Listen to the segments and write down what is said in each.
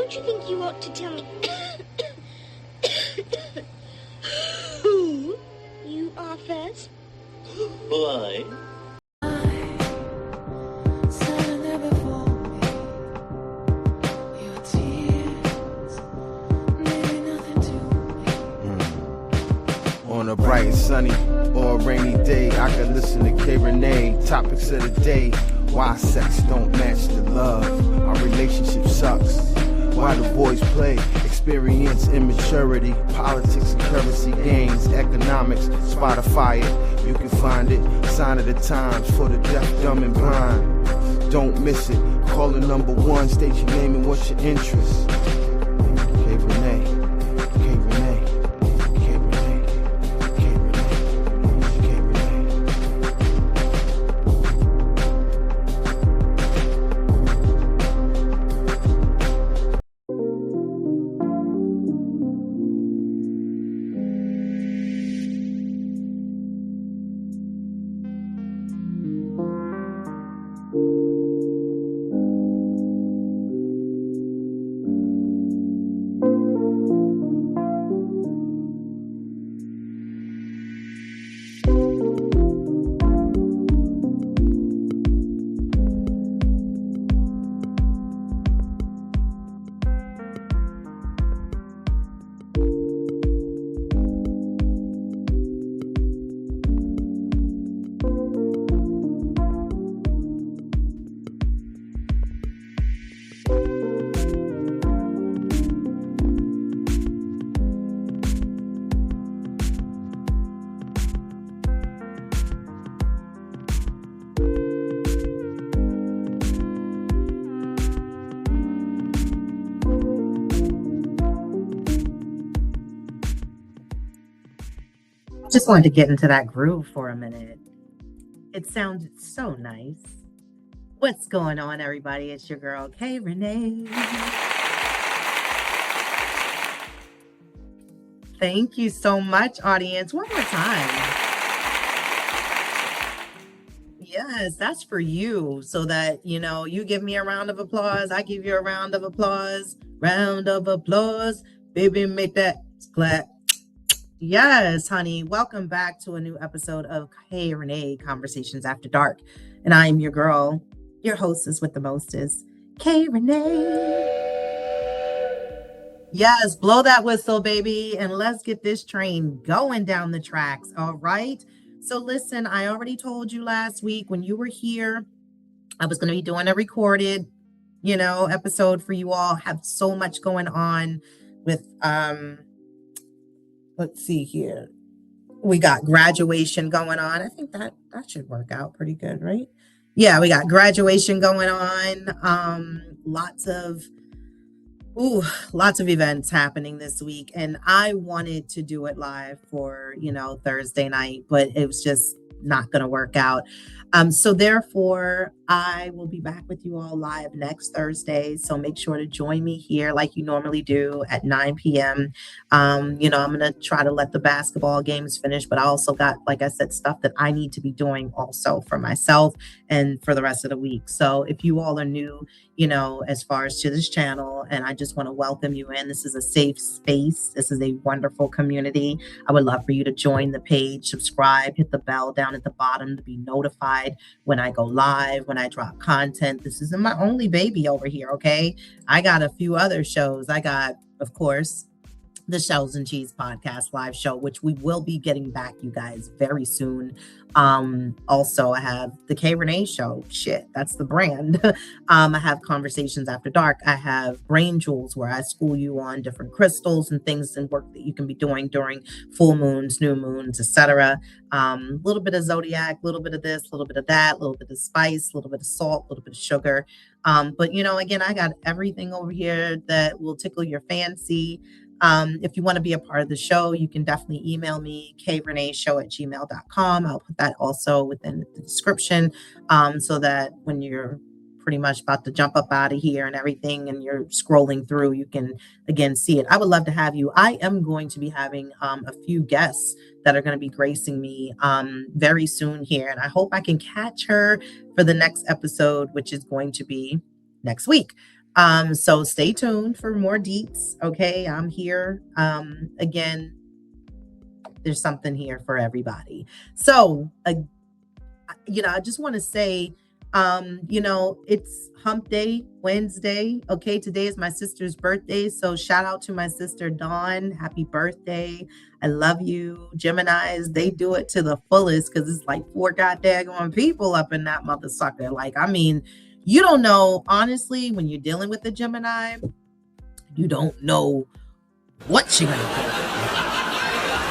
Don't you think you ought to tell me who you are first? Why? On a bright, sunny, or a rainy day, I can listen to Rene. Topics of the day: why sex don't match the love, our relationship sucks, why the boys play, experience immaturity, politics and currency gains, economics, Spotify it, you can find it, sign of the times for the deaf, dumb and blind. Don't miss it, call the number one, state your name and what's your interest. Rene. Just wanted to get into that groove for a minute. It sounded so nice. What's going on, everybody? It's your girl, Rene. Thank you so much, audience. One more time. Yes, that's for you, so that, you give me a round of applause. I give you a round of applause. Round of applause. Baby, make that clap. Yes, honey. Welcome back to a new episode of Hey Rene Conversations After Dark. And I am your girl, your hostess with the mostest, Rene. Yes, blow that whistle, baby, and let's get this train going down the tracks. All right. So listen, I already told you last week when you were here, I was going to be doing a recorded, episode for you all. Have so much going on with, let's see here. We got graduation going on. I think that should work out pretty good, right? Yeah, we got graduation going on. Lots of events happening this week. And I wanted to do it live for, Thursday night, but it was just not going to work out. So therefore, I will be back with you all live next Thursday. So make sure to join me here like you normally do at 9 p.m. I'm going to try to let the basketball games finish, but I also got, like I said, stuff that I need to be doing also for myself and for the rest of the week. So if you all are new, as far as to this channel, and I just want to welcome you in. This is a safe space. This is a wonderful community. I would love for you to join the page, subscribe, hit the bell down at the bottom to be notified when I go live, when I drop content. This isn't my only baby over here, okay? I got a few other shows. I got, of course, the Shells and Cheese podcast live show, which we will be getting back, you guys, very soon. Also, I have the Rene show. Shit, that's the brand. I have Conversations After Dark. I have Brain Jewels, where I school you on different crystals and things and work that you can be doing during full moons, new moons, etc. A little bit of zodiac, a little bit of this, a little bit of that, a little bit of spice, a little bit of salt, a little bit of sugar. But again, I got everything over here that will tickle your fancy. If you want to be a part of the show, you can definitely email me, kreneshow@gmail.com. I'll put that also within the description, so that when you're pretty much about to jump up out of here and everything and you're scrolling through, you can again see it. I would love to have you. I am going to be having a few guests that are going to be gracing me very soon here, and I hope I can catch her for the next episode, which is going to be next week. So stay tuned for more deets. Okay, I'm here. Again, there's something here for everybody. So I just want to say, it's hump day Wednesday. Okay, today is my sister's birthday. So shout out to my sister Dawn. Happy birthday. I love you. Geminis, they do it to the fullest because it's like 4 goddamn people up in that mother sucker. Like, I mean, you don't know, honestly, when you're dealing with a Gemini, you don't know what you're gonna get.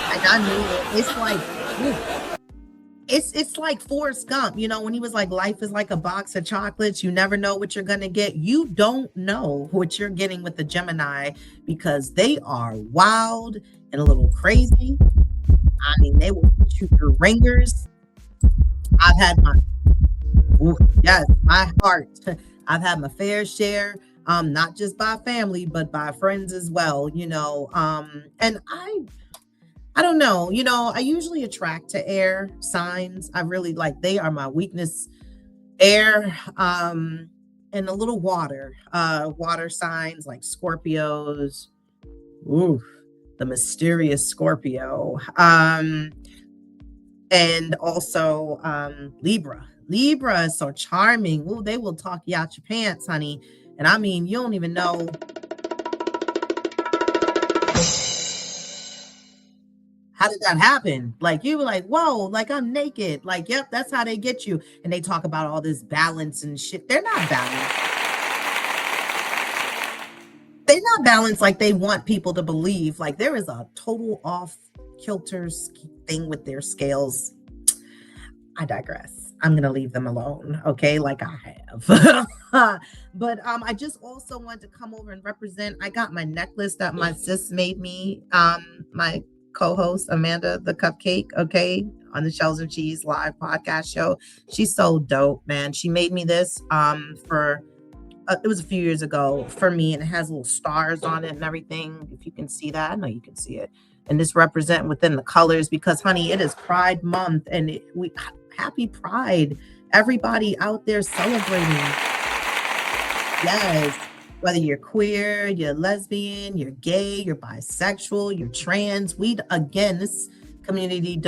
Like, I knew it. It's like, it's like Forrest Gump, when he was like, life is like a box of chocolates. You never know what you're gonna get. You don't know what you're getting with the Gemini because they are wild and a little crazy. I mean, they will shoot your ringers. I've had my heart. I've had my fair share, not just by family, but by friends as well, and I don't know, I usually attract to air signs. I really like, they are my weakness, air, and a little water signs like Scorpios. Ooh, the mysterious Scorpio. And also Libra. Libra is so charming. Ooh, they will talk you out your pants, honey. And I mean, you don't even know. How did that happen? Like, you were like, whoa, like, I'm naked. Like, yep, that's how they get you. And they talk about all this balance and shit. They're not balanced. They're not balanced like they want people to believe. Like, there is a total off kilter thing with their scales. I digress. I'm going to leave them alone. Okay. Like I have. But I just also wanted to come over and represent. I got my necklace that my sis made me. My co-host Amanda the Cupcake, okay, on the Shells of Cheese live podcast show. She's so dope, man. She made me this for it was a few years ago for me, and it has little stars on it and everything. If you can see that, I know you can see it. And this represent within the colors because, honey, it is Pride Month, and happy Pride, everybody out there celebrating. Yes. Whether you're queer, you're lesbian, you're gay, you're bisexual, you're trans, this community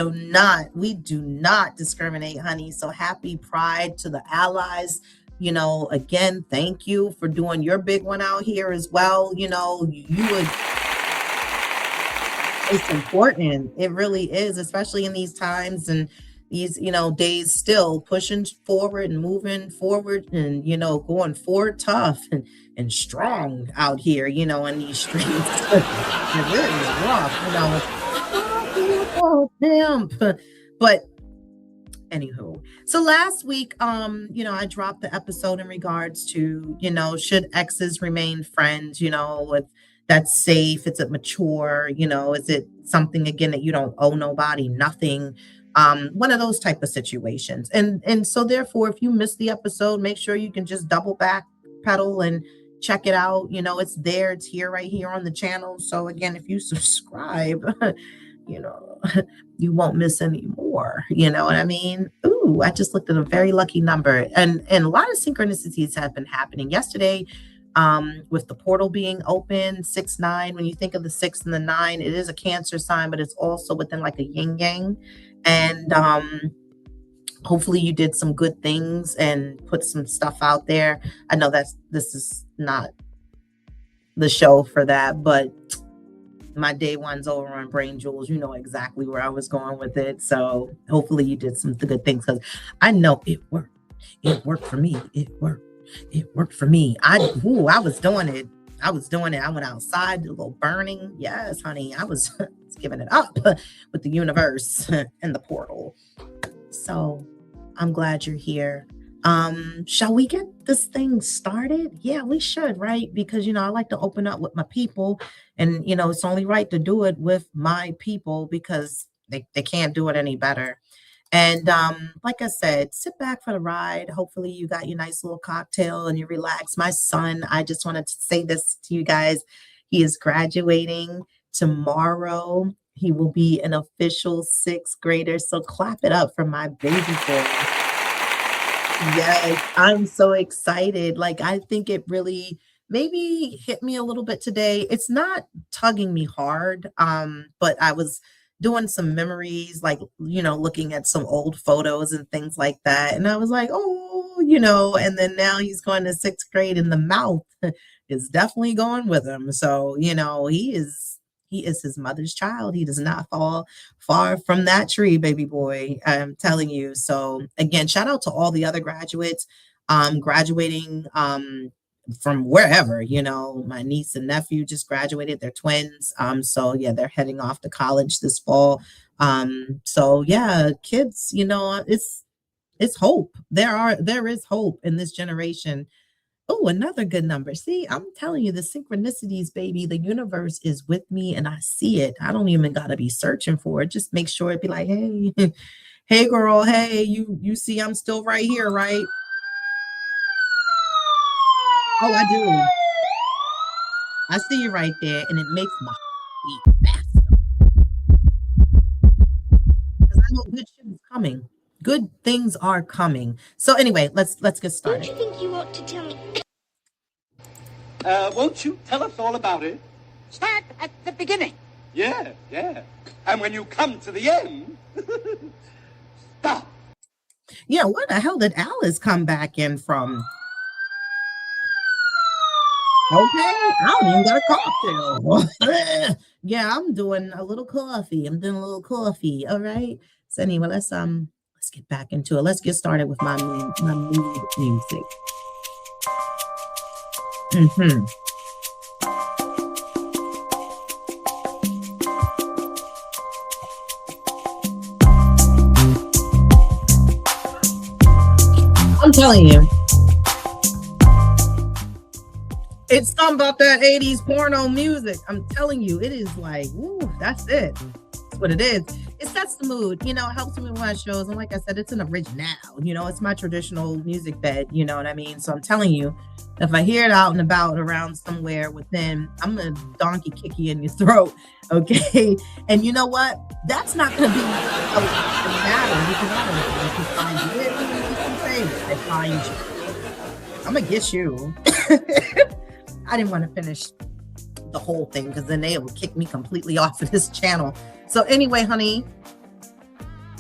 we do not discriminate, honey. So happy Pride to the allies. Again, thank you for doing your big one out here as well. It's important. It really is, especially in these times and these, days, still pushing forward and moving forward and, going forward tough and strong out here, in these streets. It really is rough, Oh, damn. But anywho, so last week, I dropped the episode in regards to, should exes remain friends, if that's safe, is it mature, is it something again that you don't owe nobody, nothing. One of those type of situations. And so therefore, if you missed the episode, make sure you can just double back pedal and check it out. It's there, it's here, right here on the channel. So again, if you subscribe, you won't miss any more. You know what I mean? Ooh, I just looked at a very lucky number. And a lot of synchronicities have been happening. Yesterday, with the portal being open, 6-9, when you think of the 6 and the 9, it is a Cancer sign, but it's also within like a yin yang. And hopefully you did some good things and put some stuff out there. I know this is not the show for that, but my day one's over on Brain Jewels. You know exactly where I was going with it. So hopefully you did some good things because I know it worked. It worked for me. It worked for me. I was doing it. I went outside, did a little burning. Yes, honey. I was giving it up with the universe and the portal. So I'm glad you're here. Shall we get this thing started? Yeah, we should, right? Because, I like to open up with my people and, it's only right to do it with my people because they can't do it any better. And like I said, sit back for the ride. Hopefully you got your nice little cocktail and you relax. My son, I just wanted to say this to you guys. He is graduating tomorrow. He will be an official 6th grader. So clap it up for my baby boy. Yes, I'm so excited. Like, I think it really maybe hit me a little bit today. It's not tugging me hard, but I was doing some memories, like, looking at some old photos and things like that. And I was like, oh, and then now he's going to sixth grade and the mouth is definitely going with him. So, he is his mother's child. He does not fall far from that tree, baby boy. I'm telling you. So again, shout out to all the other graduates graduating from wherever. My niece and nephew just graduated. They're twins. So yeah, they're heading off to college this fall. So yeah, kids, it's hope. There is hope in this generation. Oh, another good number. See, I'm telling you, the synchronicities, baby, the universe is with me and I see it. I don't even gotta be searching for it. Just make sure it be like, hey, hey girl, hey, you see I'm still right here, right? Oh, I do. I see you right there, and it makes my heart beat faster because I know good shit is coming. Good things are coming. So anyway, let's get Don't started. you think you ought to tell me? Won't you tell us all about it? Start at the beginning. Yeah, yeah. And when you come to the end, stop. Yeah, where the hell did Alice come back in from? Okay, I don't even got a cocktail. Yeah, I'm doing a little coffee. All right. So anyway, let's get back into it. Let's get started with my mood music. I'm telling you. It's something about that 80s porno music. I'm telling you, it is like, woo, that's it. That's what it is. It sets the mood, it helps me with my shows. And like I said, it's an original, it's my traditional music bed, you know what I mean? So I'm telling you, if I hear it out and about around somewhere within, I'm going to donkey kick you in your throat, okay? And you know what? That's not going to be a matter because I don't know if you find you. I find you. I'm going to get you. I didn't want to finish the whole thing because then they would kick me completely off of this channel. So anyway, honey,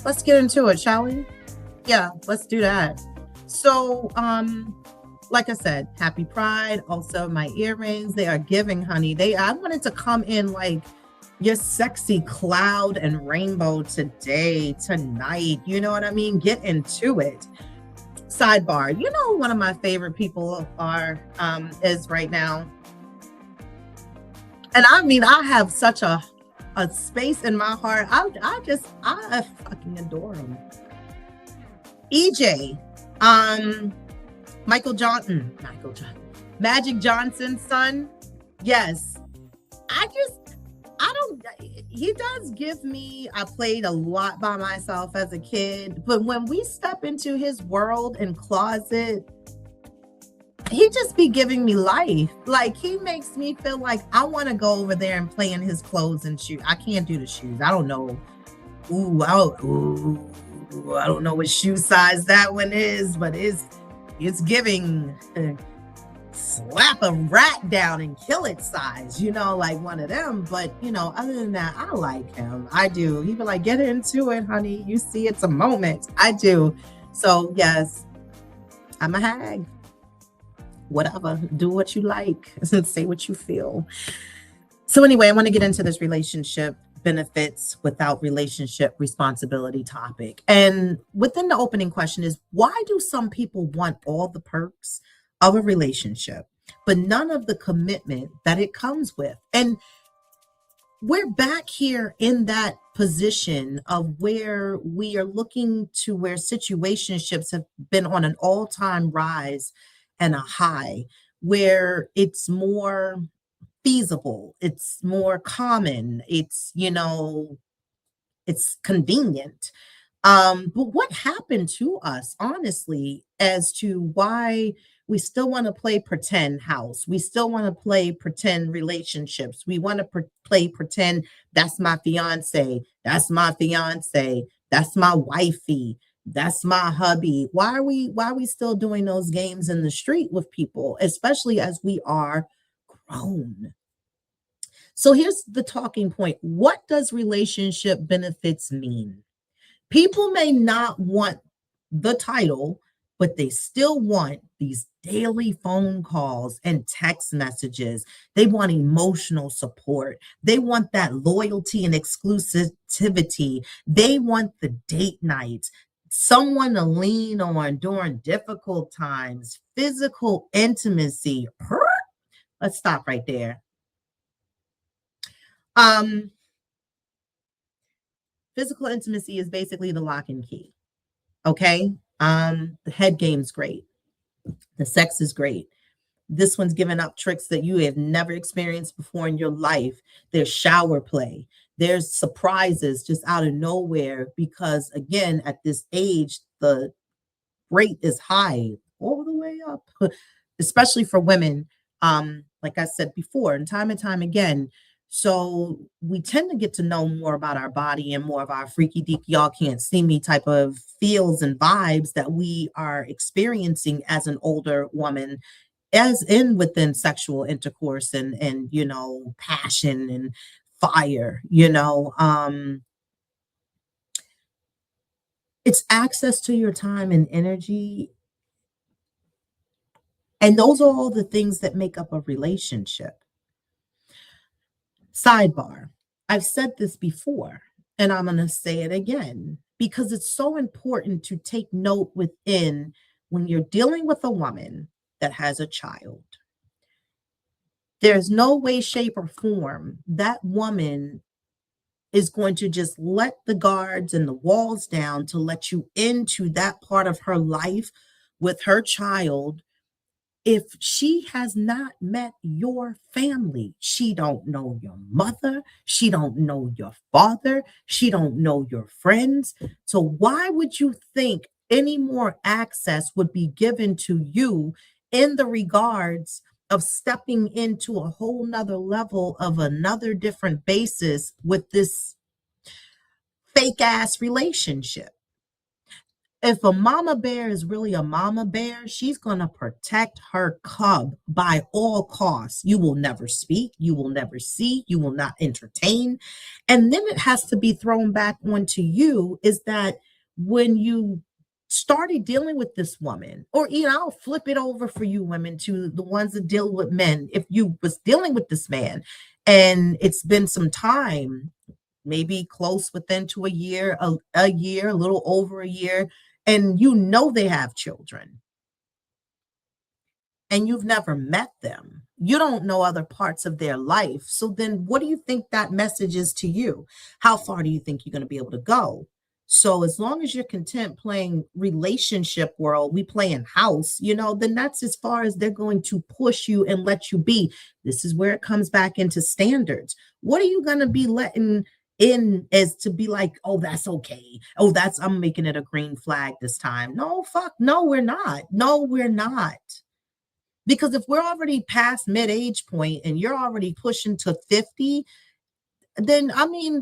let's get into it, shall we? Yeah, let's do that. So, like I said, happy Pride. Also, my earrings, they are giving, honey. I wanted to come in like your sexy cloud and rainbow tonight. You know what I mean? Get into it. Sidebar, one of my favorite people is right now, and I mean, I have such a space in my heart. I fucking adore him. EJ, Magic Johnson's son. Yes, he does give me, I played a lot by myself as a kid, but when we step into his world and closet, he just be giving me life. Like, he makes me feel like I want to go over there and play in his clothes and shoes. I can't do the shoes. I don't know. I don't know what shoe size that one is, but it's giving slap a rat down and kill it size, like one of them. But other than that, I like him. I do. He be like, get into it, honey. You see, it's a moment. I do. So yes, I'm a hag. Whatever, do what you like, say what you feel. So anyway, I want to get into this relationship benefits without relationship responsibility topic. And within the opening question is, why do some people want all the perks of a relationship, but none of the commitment that it comes with? And we're back here in that position of where we are looking to where situationships have been on an all-time rise and a high, where it's more feasible, it's more common, it's convenient. But what happened to us, honestly, as to why we still want to play pretend house? We still want to play pretend relationships. We want to play pretend that's my fiance, that's my fiance, that's my wifey. That's my hubby. Why are we still doing those games in the street with people, especially as we are grown? So here's the talking point. What does relationship benefits mean? People may not want the title, but they still want these daily phone calls and text messages. They want emotional support. They want that loyalty and exclusivity. They want the date nights, someone to lean on during difficult times, physical intimacy. Let's stop right there. Um, Physical intimacy is basically the lock and key. Okay. The head game's great. The sex is great. This one's giving up tricks that you have never experienced before in your life. There's shower play. There's surprises just out of nowhere because, again, at this age, the rate is high all the way up, especially for women. Like I said before, and time again. So we tend to get to know more about our body and more of our freaky deep, y'all can't see me type of feels and vibes that we are experiencing as an older woman, as in within sexual intercourse and passion and fire. It's access to your time and energy, and those are all the things that make up a relationship. Sidebar, I've said this before, and I'm going to say it again because it's so important to take note within when you're dealing with a woman that has a child. There's no way, shape, or form that woman is going to just let the guards and the walls down to let you into that part of her life with her child if she has not met your family. She don't know your mother, she don't know your father, she don't know your friends. So why would you think any more access would be given to you in the regards of stepping into a whole nother level of another different basis with this fake ass relationship? If a mama bear is really a mama bear, she's going to protect her cub by all costs. You will never speak, you will never see, you will not entertain. And then it has to be thrown back onto you is that when you started dealing with this woman, or I'll flip it over for you women to the ones that deal with men. If you was dealing with this man and it's been some time, maybe close within to a year, a little over a year, and they have children and you've never met them. You don't know other parts of their life. So then what do you think that message is to you? How far do you think you're going to be able to go? So as long as you're content playing relationship world, we play in house, then that's as far as they're going to push you and let you be. This is where it comes back into standards. What are you going to be letting in as to be like, oh, that's okay. Oh, I'm making it a green flag this time. No, fuck. No, we're not. No, we're not. Because if we're already past mid-age point and you're already pushing to 50, then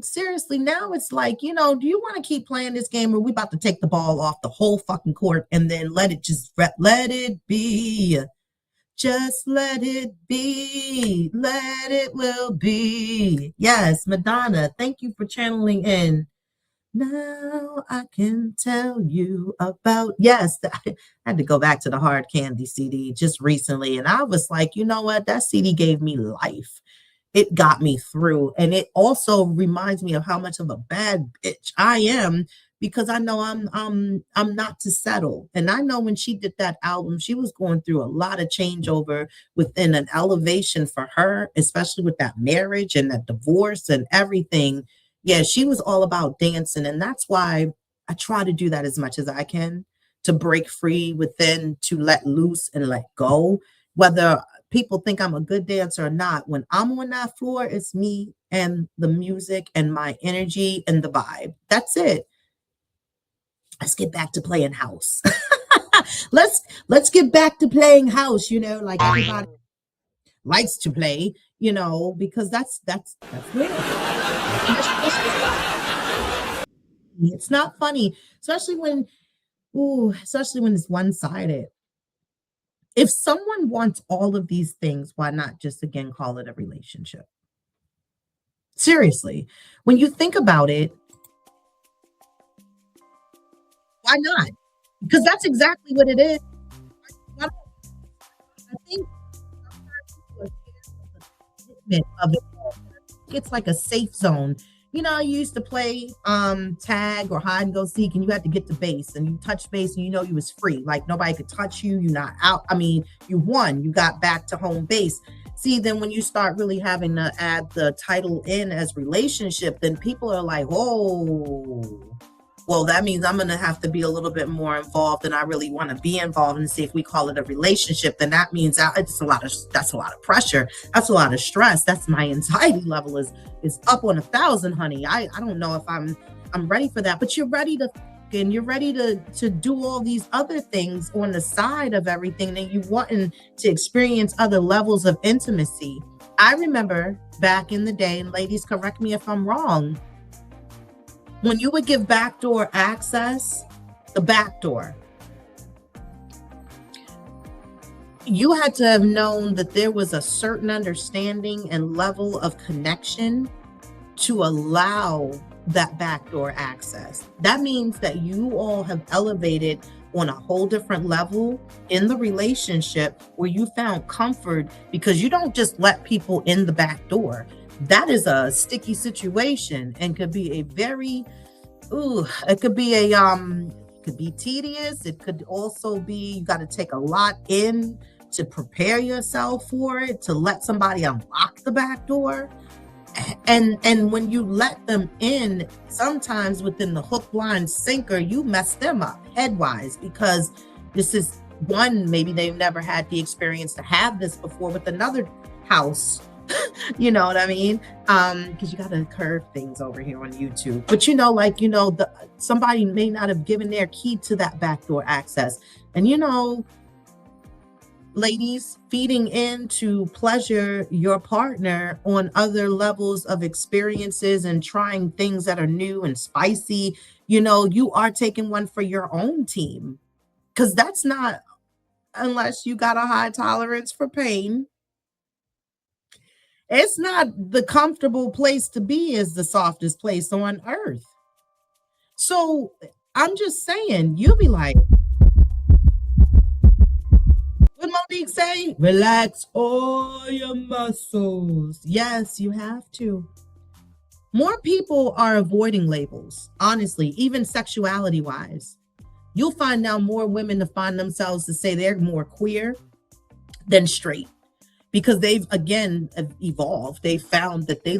seriously, now it's like, do you want to keep playing this game or we about to take the ball off the whole fucking court and then let it be. Just let it be. Let it will be. Yes, Madonna, thank you for channeling in. Now I can tell you about, yes, I had to go back to the Hard Candy CD just recently. And I was like, you know what? That CD gave me life. It got me through. And it also reminds me of how much of a bad bitch I am because I know I'm not to settle. And I know when she did that album, she was going through a lot of changeover within an elevation for her, especially with that marriage and that divorce and everything. Yeah, she was all about dancing. And that's why I try to do that as much as I can, to break free within, to let loose and let go. Whether people think I'm a good dancer or not, when I'm on that floor, it's me and the music and my energy and the vibe. That's it. Let's get back to playing house. let's get back to playing house, like everybody likes to play, because that's real. It's not funny, especially when ooh, especially when it's one-sided. If someone wants all of these things, why not just again call it a relationship? Seriously, when you think about it, why not? Because that's exactly what it is. Why not? I think sometimes people are scared of the commitment of it all. It's like a safe zone. You know, you used to play tag or hide and go seek, and you had to get to base, and you touch base, and you know you was free. Like nobody could touch you. You're not out. I mean, you won. You got back to home base. See, then when you start really having to add the title in as relationship, then people are like, oh, well, that means I'm going to have to be a little bit more involved than I really want to be involved. And see, if we call it a relationship, then that means that's a lot of pressure. That's a lot of stress. That's my anxiety level is up on 1,000, honey. I don't know if I'm ready for that, but you're ready to, and you're ready to do all these other things on the side of everything that you want, and to experience other levels of intimacy. I remember back in the day, and ladies, correct me if I'm wrong, when you would give backdoor access, the backdoor, you had to have known that there was a certain understanding and level of connection to allow that backdoor access. That means that you all have elevated on a whole different level in the relationship, where you found comfort, because you don't just let people in the back door. That is a sticky situation and could be a very, it could be could be tedious. It could also be, you got to take a lot in to prepare yourself for it, to let somebody unlock the back door. And when you let them in, sometimes within the hook, line, sinker, you mess them up headwise, because this is one, maybe they've never had the experience to have this before with another house. You know what I mean? Because you got to curve things over here on YouTube. But somebody may not have given their key to that backdoor access. And ladies, feeding into pleasure your partner on other levels of experiences and trying things that are new and spicy, you are taking one for your own team. Because that's not, unless you got a high tolerance for pain, it's not the comfortable place to be, is the softest place on earth. So I'm just saying, you'll be like, what Monique say? Relax all your muscles. Yes, you have to. More people are avoiding labels, honestly, even sexuality wise. You'll find now more women to find themselves to say they're more queer than straight, because they've again evolved. They found that they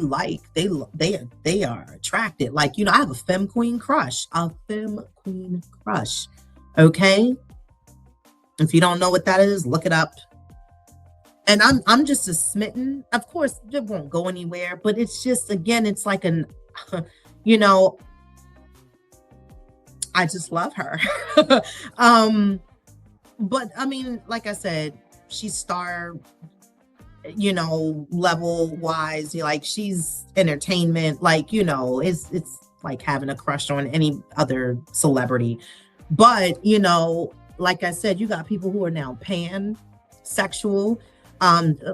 are attracted. Like, I have a femme queen crush. Okay. If you don't know what that is, look it up. And I'm just as smitten. Of course, it won't go anywhere, but it's just, again, it's like I just love her. But I mean, like I said, she's star, level wise, like she's entertainment, like, it's like having a crush on any other celebrity. But, like I said, you got people who are now pansexual.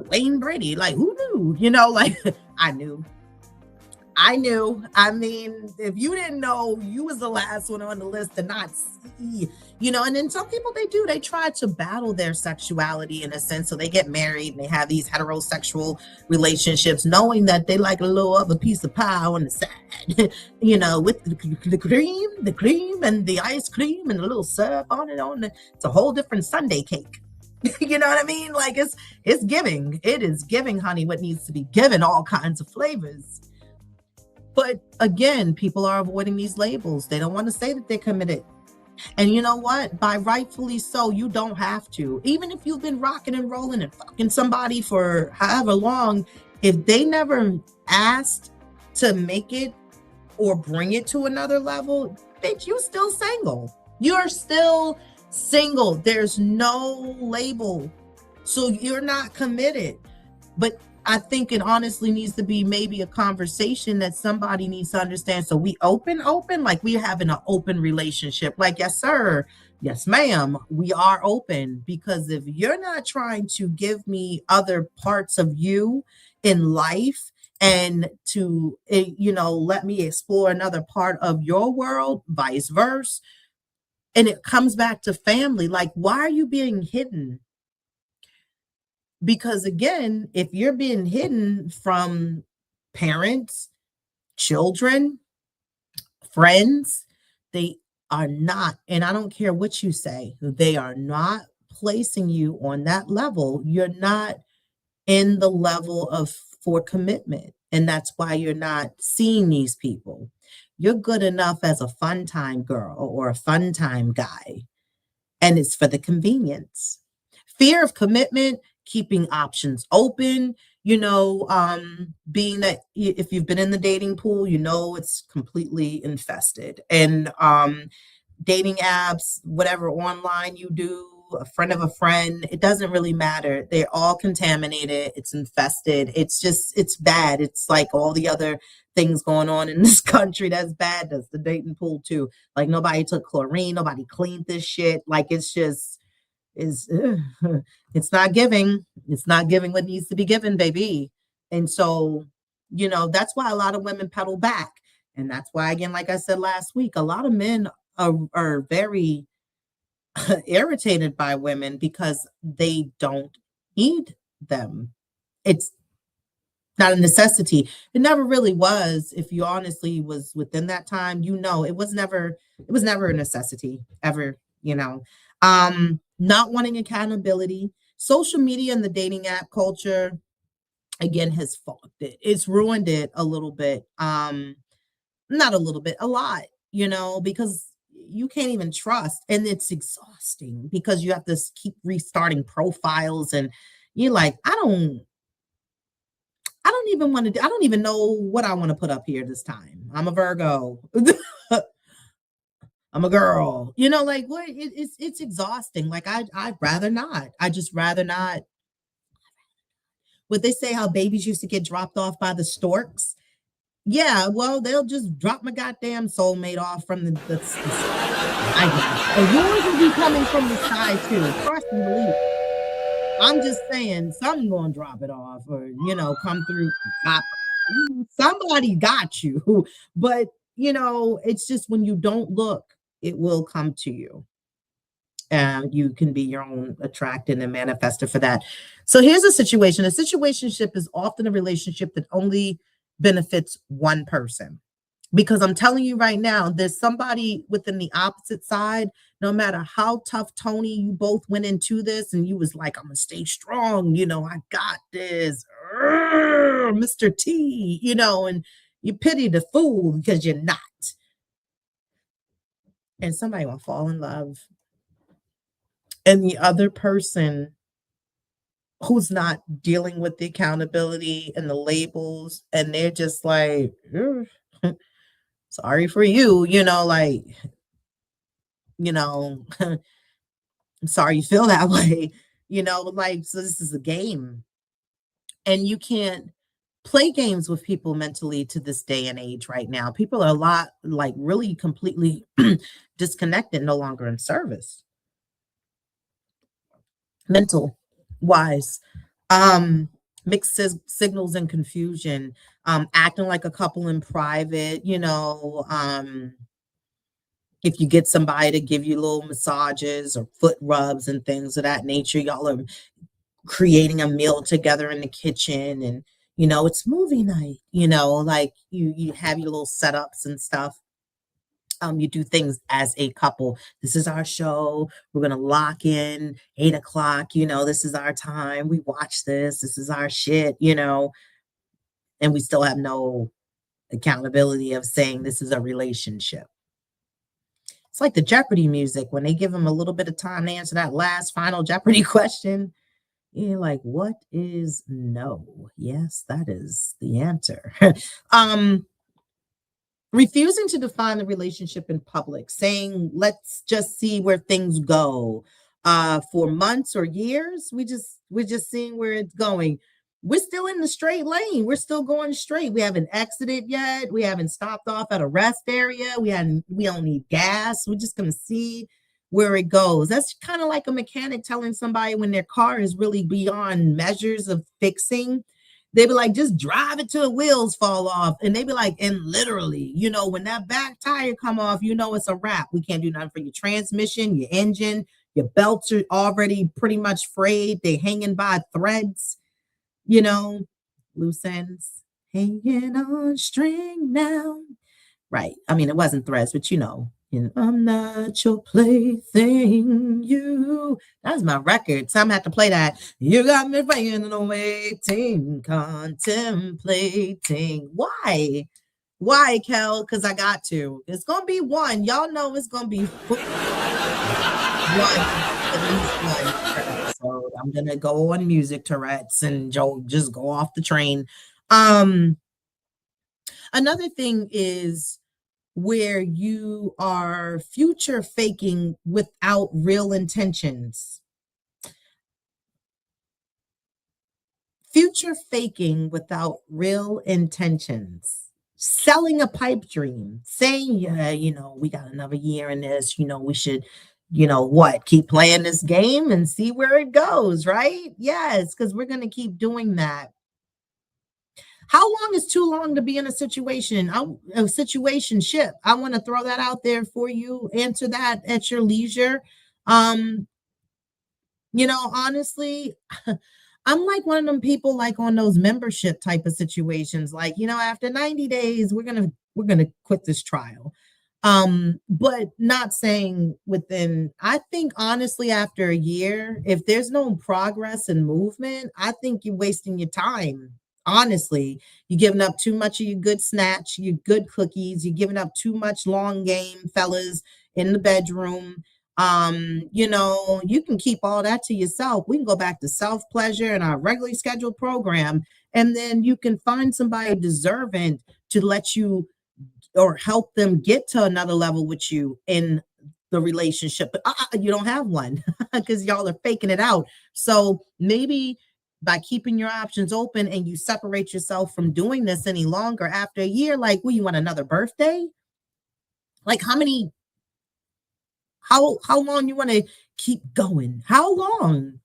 Wayne Brady, like, who knew? Like, I knew. I mean, if you didn't know, you was the last one on the list to not see, and then some people, they try to battle their sexuality in a sense. So they get married and they have these heterosexual relationships, knowing that they like a little other piece of pie on the side, with the cream and the ice cream and a little syrup on it. It's a whole different Sunday cake. You know what I mean? Like, it's giving. It is giving, honey, what needs to be given, all kinds of flavors. But again, people are avoiding these labels. They don't want to say that they're committed. And you know what? By rightfully so, you don't have to. Even if you've been rocking and rolling and fucking somebody for however long, if they never asked to make it or bring it to another level, bitch, you still single. You're still single. There's no label. So you're not committed. But I think it honestly needs to be maybe a conversation that somebody needs to understand. So we open, like we're having an open relationship. Like, yes, sir, Yes, ma'am. We are open because if you're not trying to give me other parts of you in life and to, let me explore another part of your world, vice versa, and it comes back to family, like, why are you being hidden? Because again, if you're being hidden from parents, children, friends, they are not, and I don't care what you say, they are not placing you on that level. You're not in the level of for commitment. And that's why you're not seeing these people. You're good enough as a fun time girl or a fun time guy, and it's for the convenience. Fear of commitment, keeping options open, being that if you've been in the dating pool, it's completely infested. And dating apps, whatever online you do, a friend of a friend, it doesn't really matter. They're all contaminated. It's infested. It's bad. It's like all the other things going on in this country that's bad. That's the dating pool too. Like nobody took chlorine. Nobody cleaned this shit. Like is it's not giving. It's not giving what needs to be given, baby. And so, that's why a lot of women pedal back. And that's why, again, like I said last week, a lot of men are very irritated by women because they don't need them. It's not a necessity. It never really was. If you honestly was within that time, it was never a necessity ever, not wanting accountability. Social media and the dating app culture again has fogged it. It's ruined it a little bit. Not a little bit, a lot, because you can't even trust. And it's exhausting because you have to keep restarting profiles and you're like, I don't even want to, I don't even know what I want to put up here this time. I'm a Virgo. I'm a girl, like what it's exhausting. Like I'd rather not. I just rather not. Would they say how babies used to get dropped off by the storks? Yeah, well, they'll just drop my goddamn soulmate off from the sky. And yours will be coming from the sky too. Trust and believe. I'm just saying, someone's gonna drop it off, or come through. Somebody got you, but it's just when you don't look, it will come to you. And you can be your own attractant and manifester for that. So here's a situation. A situationship is often a relationship that only benefits one person. Because I'm telling you right now, there's somebody within the opposite side, no matter how tough, Tony, you both went into this and you was like, I'm gonna stay strong, I got this, Mr. T, and you pity the fool because you're not. And somebody will fall in love. And the other person who's not dealing with the accountability and the labels, and they're just like, sorry for you, I'm sorry you feel that way, so this is a game. And you can't play games with people mentally to this day and age right now. People are a lot like really completely disconnected, no longer in service. Mental wise, mixed signals and confusion, acting like a couple in private, if you get somebody to give you little massages or foot rubs and things of that nature, y'all are creating a meal together in the kitchen, and it's movie night, like you have your little setups and stuff. You do things as a couple. This is our show. We're gonna lock in 8 o'clock. This is our time. We watch this. This is our shit. And we still have no accountability of saying this is a relationship. It's like the Jeopardy music when they give them a little bit of time to answer that last final Jeopardy question. You're like, what is no? Yes, that is the answer. Refusing to define the relationship in public, saying, let's just see where things go. For months or years, we're just seeing where it's going. We're still in the straight lane. We're still going straight. We haven't exited yet. We haven't stopped off at a rest area. We don't need gas. We're just gonna see where it goes. That's kind of like a mechanic telling somebody when their car is really beyond measures of fixing. They be like, just drive it till the wheels fall off. And they be like, and literally, you know, when that back tire come off, you know, it's a wrap. We can't do nothing for your transmission, your engine, your belts are already pretty much frayed. They hanging by threads, you know, loose ends hanging on string now. Right. I mean, it wasn't threads, but I'm not your plaything. That's my record. So I'm gonna have to play that. You got me praying and waiting, contemplating. Why? Why, Kel? Because I got to. It's gonna be one. Y'all know it's gonna be one, at least one per episode. I'm gonna go on music Tourette's and just go off the train. Another thing is where you are future faking without real intentions. Future faking without real intentions. Selling a pipe dream, saying, yeah, we got another year in this, we should, keep playing this game and see where it goes, right? Yes, because we're going to keep doing that. How long is too long to be in a situationship? I want to throw that out there for you. Answer that at your leisure. Honestly, I'm like one of them people like on those membership type of situations. Like, after 90 days, we're gonna quit this trial. But not saying within, I think honestly, after a year, if there's no progress and movement, I think you're wasting your time. Honestly, you're giving up too much of your good snatch, your good cookies, you're giving up too much long game, fellas, in the bedroom. You can keep all that to yourself. We can go back to self-pleasure and our regularly scheduled program, and then you can find somebody deserving to let you or help them get to another level with you in the relationship. But you don't have one because y'all are faking it out. So maybe by keeping your options open and you separate yourself from doing this any longer after a year, like, well, you want another birthday? Like how long you want to keep going? How long?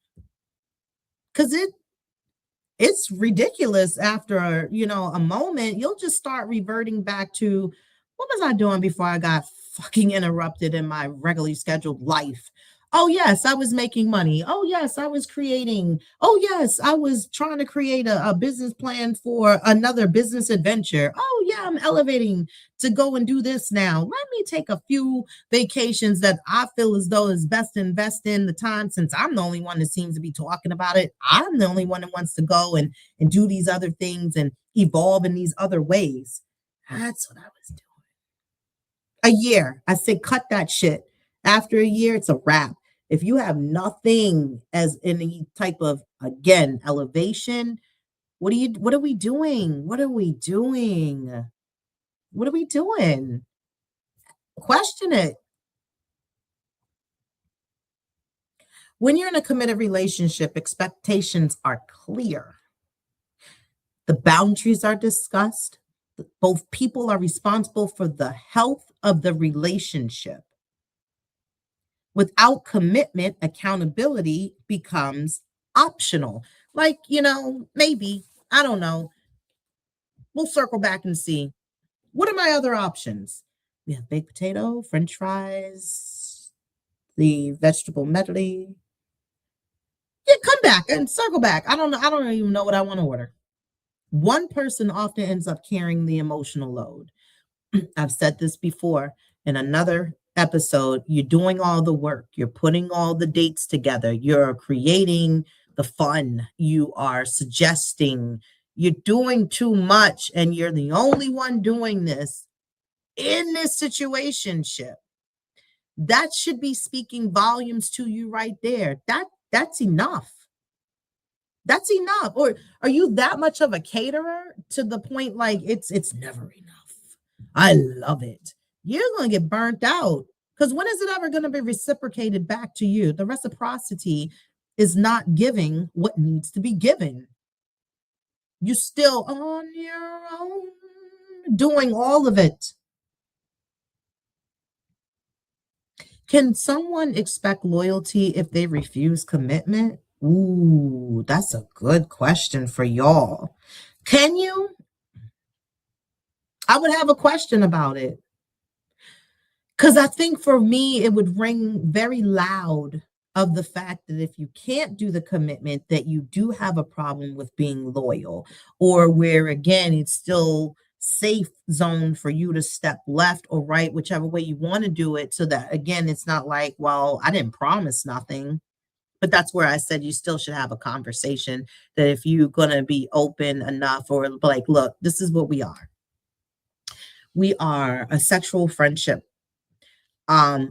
Because it's ridiculous after a moment. You'll just start reverting back to, what was I doing before I got fucking interrupted in my regularly scheduled life? Oh yes, I was making money. Oh yes, I was creating. Oh yes, I was trying to create a business plan for another business adventure. Oh yeah, I'm elevating to go and do this now. Let me take a few vacations that I feel as though is best to invest in the time, since I'm the only one that seems to be talking about it. I'm the only one that wants to go and do these other things and evolve in these other ways. That's what I was doing. A year. I said, cut that shit. After a year, it's a wrap. If you have nothing as any type of, again, elevation, what are we doing? What are we doing? What are we doing? Question it. When you're in a committed relationship, expectations are clear. The boundaries are discussed. Both people are responsible for the health of the relationship. Without commitment, accountability becomes optional. Like, maybe, I don't know. We'll circle back and see. What are my other options? We have baked potato, French fries, the vegetable medley. Yeah, come back and circle back. I don't know. I don't even know what I want to order. One person often ends up carrying the emotional load. I've said this before in another episode. You're doing all the work. You're putting all the dates together. You're creating the fun. You are suggesting. You're doing too much, and you're the only one doing this in this situationship. That should be speaking volumes to you right there. That's enough. That's enough. Or are you that much of a caterer to the point like it's never enough? I love it. You're going to get burnt out, because when is it ever going to be reciprocated back to you? The reciprocity is not giving what needs to be given. You're still on your own doing all of it. Can someone expect loyalty if they refuse commitment? Ooh, that's a good question for y'all. Can you? I would have a question about it. Because I think for me, it would ring very loud of the fact that if you can't do the commitment, that you do have a problem with being loyal, or where again, it's still safe zone for you to step left or right, whichever way you want to do it. So that again, it's not like, well, I didn't promise nothing. But that's where I said you still should have a conversation that if you're going to be open enough or like, look, this is what we are. We are a sexual friendship.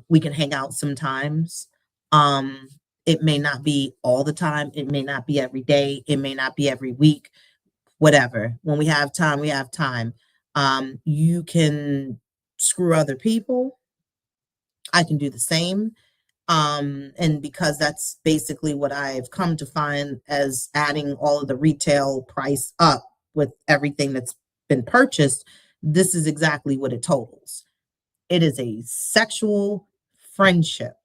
We can hang out sometimes. Um, it may not be all the time. It may not be every day. It may not be every week, whatever. When we have time, we have time. You can screw other people. I can do the same. And because that's basically what I've come to find as adding all of the retail price up with everything that's been purchased, this is exactly what it totals. It is a sexual friendship.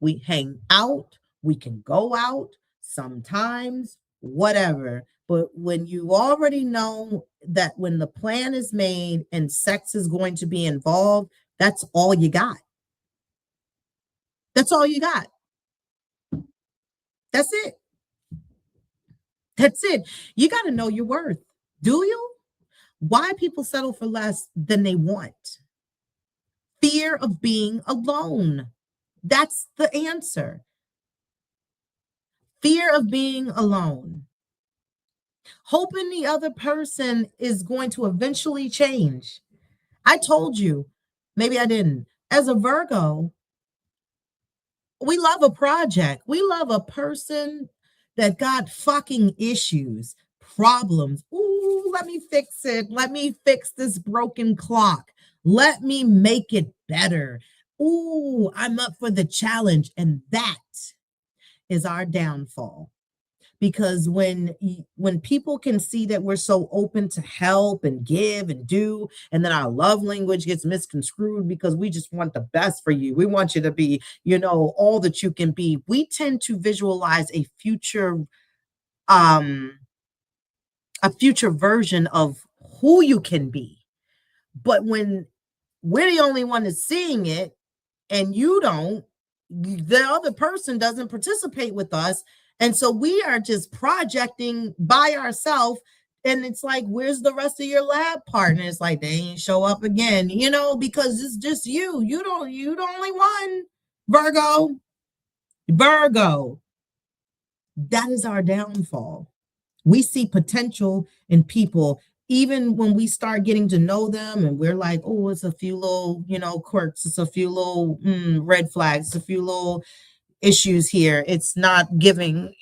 We hang out, we can go out sometimes, whatever. But when you already know that when the plan is made and sex is going to be involved, that's all you got. That's all you got. That's it. That's it. You got to know your worth. Do you? Why people settle for less than they want? Fear of being alone. That's the answer. Fear of being alone. Hoping the other person is going to eventually change. I told you, maybe I didn't. As a Virgo, we love a project. We love a person that got fucking issues, problems. Ooh, let me fix it. Let me fix this broken clock. Let me make it better. Ooh, I'm up for the challenge. And that is our downfall. Because when people can see that we're so open to help and give and do, and then our love language gets misconstrued because we just want the best for you. We want you to be, all that you can be. We tend to visualize a future version of who you can be. But when we're the only one that's seeing it and you don't, the other person doesn't participate with us. And so we are just projecting by ourselves. And it's like, where's the rest of your lab partner? It's like, they ain't show up again, because it's just you. You the only one. Virgo. That is our downfall. We see potential in people, even when we start getting to know them and we're like, oh, it's a few little, quirks. It's a few little red flags, it's a few little issues here. It's not giving,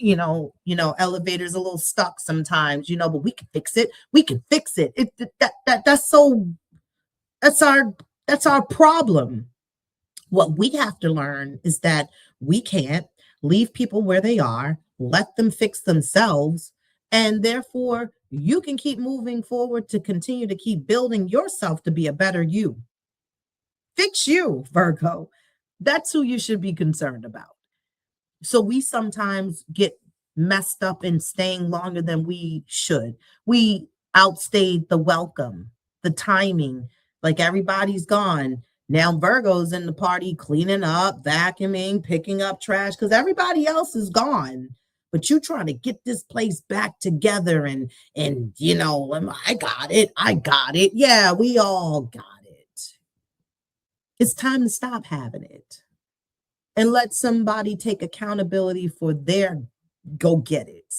elevators a little stuck sometimes, but we can fix it. We can fix it. That's our problem. What we have to learn is that we can't leave people where they are, let them fix themselves, and therefore you can keep moving forward to continue to keep building yourself to be a better you. Fix you, Virgo. That's who you should be concerned about. So we sometimes get messed up in staying longer than we should. We outstayed the welcome, the timing, like everybody's gone. Now Virgo's in the party cleaning up, vacuuming, picking up trash because everybody else is gone. But you trying to get this place back together and I got it. Yeah, we all got it. It's time to stop having it and let somebody take accountability for their go get it.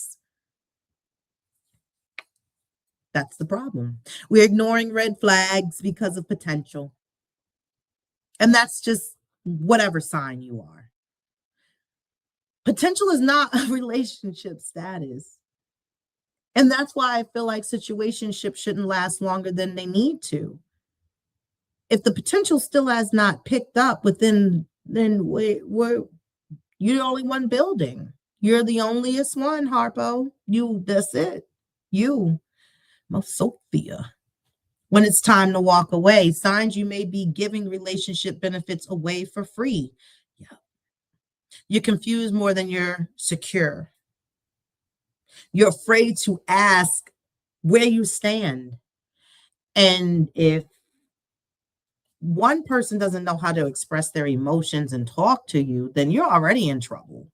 That's the problem. We're ignoring red flags because of potential. And that's just whatever sign you are. Potential is not a relationship status. And that's why I feel like situationships shouldn't last longer than they need to. If the potential still has not picked up within, then you're the only one building. You're the onlyest one, Harpo. That's it. You, Sophia. When it's time to walk away, signs you may be giving relationship benefits away for free. Yeah. You're confused more than you're secure. You're afraid to ask where you stand. And if one person doesn't know how to express their emotions and talk to you, then you're already in trouble.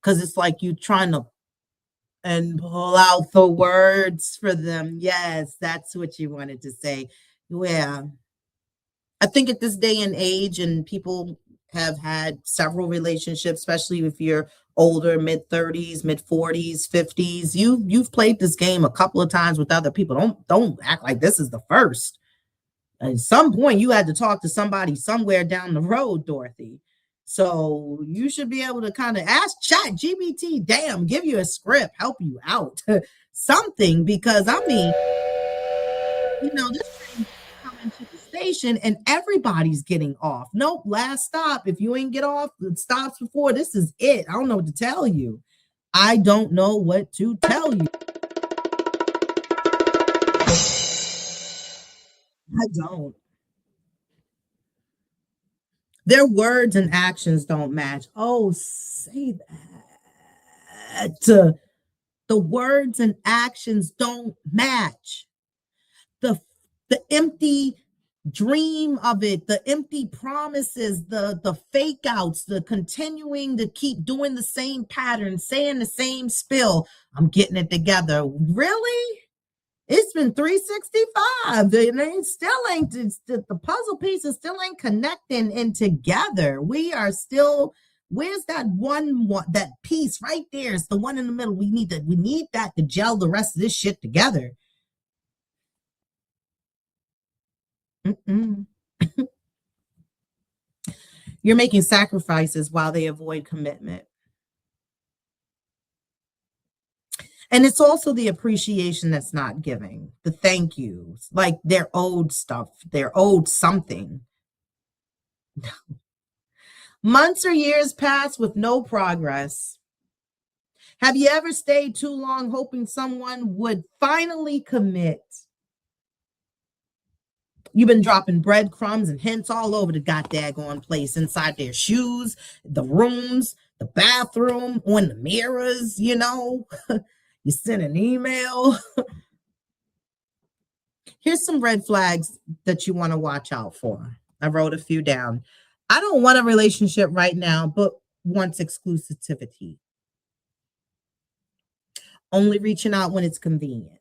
Because it's like you trying to and pull out the words for them. Yes, that's what you wanted to say. Yeah. I think at this day and age, and people have had several relationships, especially if you're older, mid 30s, mid 40s, 50s. You've played this game a couple of times with other people. Don't act like this is the first. At some point, you had to talk to somebody somewhere down the road, Dorothy. So you should be able to kind of ask Chat GBT, damn, give you a script, help you out, something. Because I mean, this train coming to the station and everybody's getting off. Nope, last stop. If you ain't get off the stops before, this is it. I don't know what to tell you. I don't know what to tell you. I don't. Their words and actions don't match. Oh, say that. The words and actions don't match. The empty dream of it, the empty promises, the fake outs, the continuing to keep doing the same pattern, saying the same spill. I'm getting it together. Really? It's been 365. The puzzle pieces still ain't connecting and together. We are still, where's that one, that piece right there? It's the one in the middle. We need that to gel the rest of this shit together. You're making sacrifices while they avoid commitment. And it's also the appreciation that's not giving, the thank yous, like they're owed stuff, they're owed something. Months or years pass with no progress. Have you ever stayed too long hoping someone would finally commit? You've been dropping breadcrumbs and hints all over the goddamn place, inside their shoes, the rooms, the bathroom, on the mirrors, You send an email. Here's some red flags that you want to watch out for. I wrote a few down. I don't want a relationship right now, but wants exclusivity. Only reaching out when it's convenient.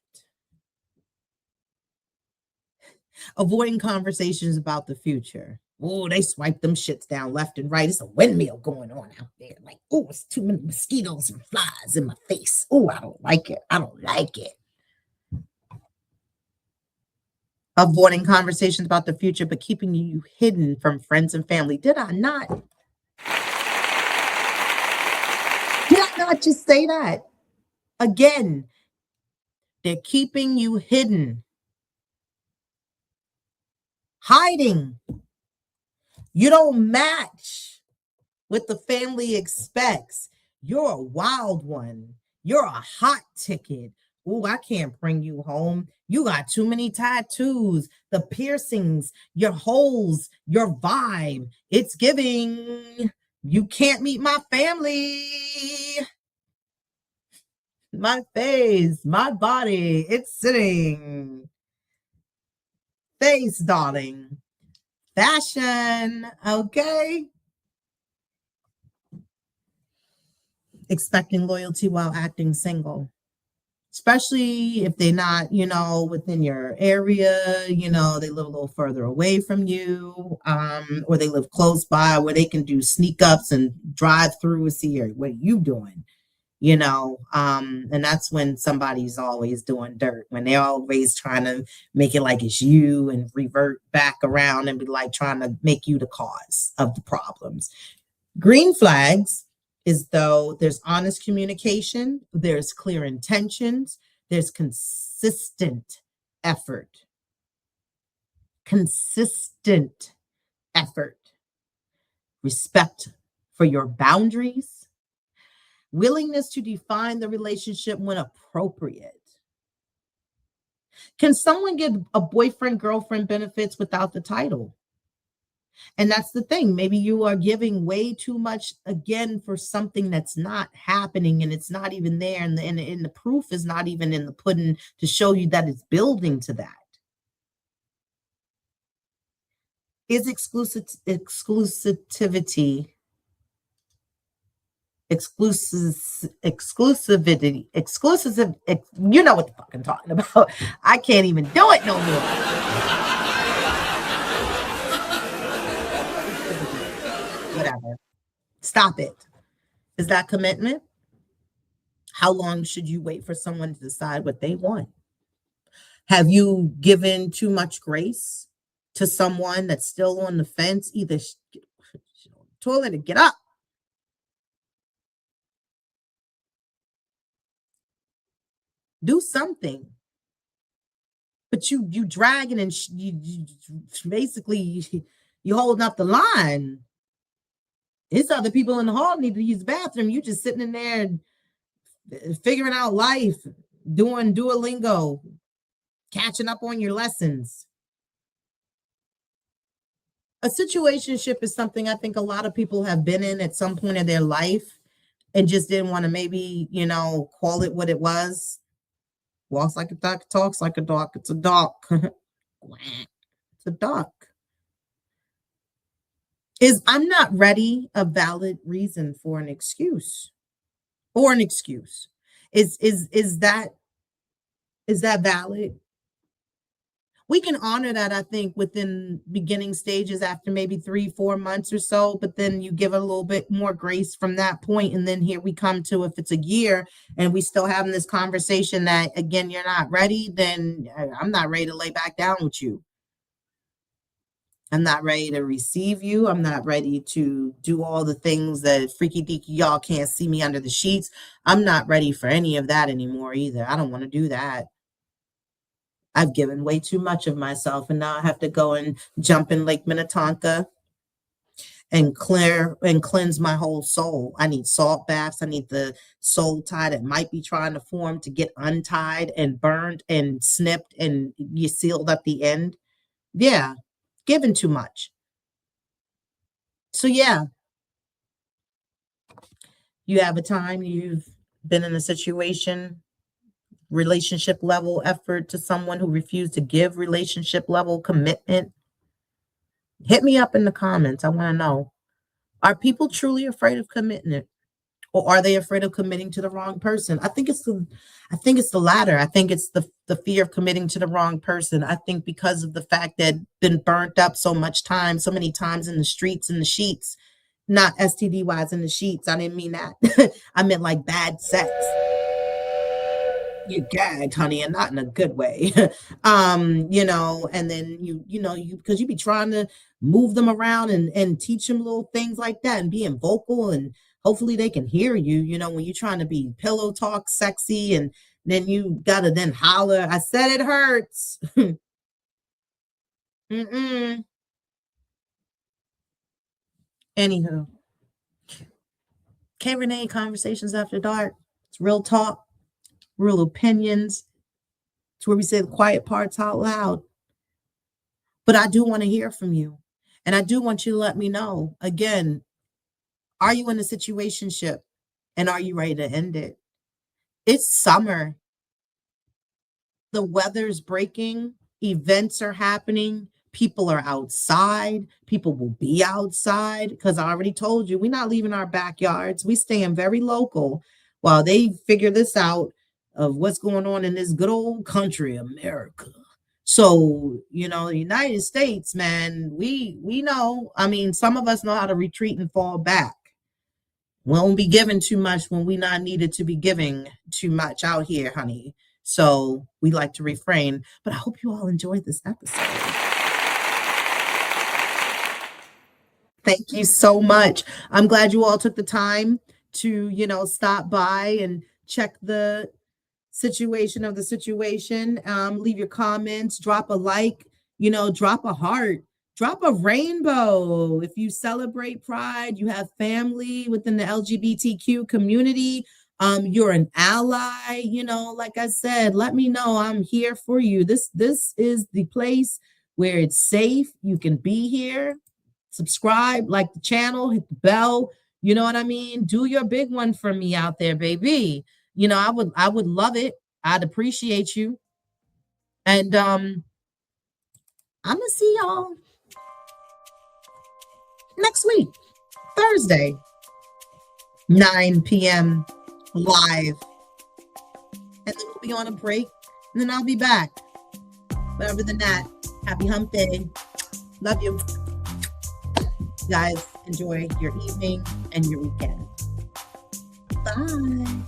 Avoiding conversations about the future. Oh, they swipe them shits down left and right. It's a windmill going on out there. Like, oh, it's too many mosquitoes and flies in my face. Oh, I don't like it. I don't like it. Avoiding conversations about the future, but keeping you hidden from friends and family. Did I not? Did I not just say that? Again, they're keeping you hidden. Hiding. You don't match what the family expects. You're a wild one. You're a hot ticket. Ooh, I can't bring you home. You got too many tattoos, the piercings, your holes, your vibe. It's giving. You can't meet my family. My face, my body, it's sitting. Face, darling. Fashion, okay? Expecting loyalty while acting single. Especially if they're not, within your area, they live a little further away from you, or they live close by where they can do sneak ups and drive through and see what are you doing, and that's when somebody's always doing dirt, when they're always trying to make it like it's you and revert back around and be like trying to make you the cause of the problems. Green flags is though there's honest communication, there's clear intentions, there's consistent effort. Respect for your boundaries, willingness to define the relationship when appropriate. Can someone get a boyfriend, girlfriend benefits without the title? And that's the thing. Maybe you are giving way too much again for something that's not happening and it's not even there. And the proof is not even in the pudding to show you that it's building to that. Is exclusivity, exclusive, you know what the fuck I'm talking about. I can't even do it no more. Whatever. Stop it. Is that commitment? How long should you wait for someone to decide what they want? Have you given too much grace to someone that's still on the fence? Either toilet or get up. Do something. But you dragging and you basically you holding up the line. It's other people in the hall need to use the bathroom. You just sitting in there and figuring out life, doing Duolingo, catching up on your lessons. A situationship is something I think a lot of people have been in at some point in their life and just didn't want to maybe, call it what it was. Walks like a duck, talks like a dog. It's a dog. It's a duck. Is I'm not ready a valid reason for an excuse or an excuse? Is that valid? We can honor that, I think, within beginning stages after maybe 3-4 months or so, but then you give a little bit more grace from that point. And then here we come to, if it's a year and we still having this conversation that, again, you're not ready, then I'm not ready to lay back down with you. I'm not ready to receive you. I'm not ready to do all the things that freaky deaky y'all can't see me under the sheets. I'm not ready for any of that anymore either. I don't want to do that. I've given way too much of myself, and now I have to go and jump in Lake Minnetonka and cleanse my whole soul. I need salt baths. I need the soul tie that might be trying to form to get untied and burned and snipped, and you sealed up the end. Yeah, given too much. So yeah, you have a time you've been in a situation, relationship level effort to someone who refused to give relationship level commitment. Hit me up in the comments. I want to know, are people truly afraid of commitment, or are they afraid of committing to the wrong person? I think it's the latter. I think it's the fear of committing to the wrong person. I think because of the fact that been burnt up so many times in the streets, in the sheets, not STD wise in the sheets. I didn't mean that. I meant like bad sex. You gagged, honey, and not in a good way. And then you because you be trying to move them around and teach them little things like that and being vocal, and hopefully they can hear you, when you're trying to be pillow talk sexy, and then you gotta then holler, I said it hurts. Anywho, Rene, Conversations After Dark. It's real talk, real opinions. It's where we say the quiet parts out loud. But I do want to hear from you. And I do want you to let me know, again, are you in a situationship and are you ready to end it? It's summer. The weather's breaking. Events are happening. People are outside. People will be outside because I already told you, we're not leaving our backyards. We staying very local while they figure this out of what's going on in this good old country, America. So, the United States, man, we know, some of us know how to retreat and fall back. We won't be giving too much when we not needed to be giving too much out here, honey. So we like to refrain, but I hope you all enjoyed this episode. Thank you so much. I'm glad you all took the time to, stop by and check the situation of the situation. Leave your comments, drop a like, drop a heart, drop a rainbow. If you celebrate Pride, you have family within the LGBTQ community, you're an ally, like I said, let me know. I'm here for you. This is the place where it's safe. You can be here. Subscribe, like the channel, hit the bell. You know what I mean? Do your big one for me out there, baby. I would love it. I'd appreciate you. And I'm gonna see y'all next week, Thursday, 9 p.m. live. And then we'll be on a break, and then I'll be back. But other than that, happy hump day. Love you. Guys, enjoy your evening and your weekend. Bye.